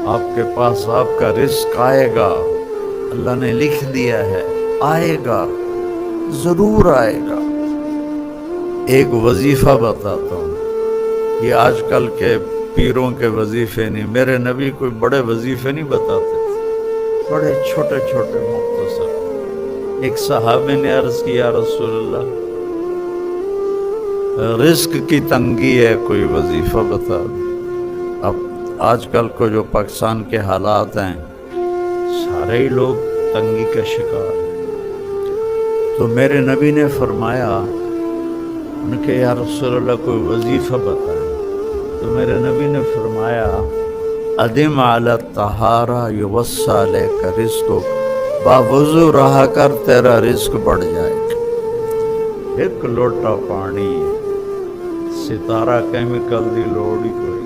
آپ کے پاس آپ کا رزق آئے گا، اللہ نے لکھ دیا ہے، آئے گا، ضرور آئے گا۔ ایک وظیفہ بتاتا ہوں، یہ آج کل کے پیروں کے وظیفے نہیں، میرے نبی کوئی بڑے وظیفے نہیں بتاتے تھے، بڑے چھوٹے چھوٹے مختصر۔ ایک صحابی نے عرض کیا، رسول اللہ رزق کی تنگی ہے، کوئی وظیفہ بتا دو۔ اب آج کل کو جو پاکستان کے حالات ہیں، سارے ہی لوگ تنگی کا شکار ہیں۔ تو میرے نبی نے فرمایا ان کے، یا رسول اللہ کوئی وظیفہ بتائیں۔ تو میرے نبی نے فرمایا، ادم علی الطہارہ یوسع لیک رزقک، باوضو رہا کر تیرا رزق بڑھ جائے گا۔ ایک لوٹا پانی، ستارہ کیمیکل دی لوڑ ہی کوئی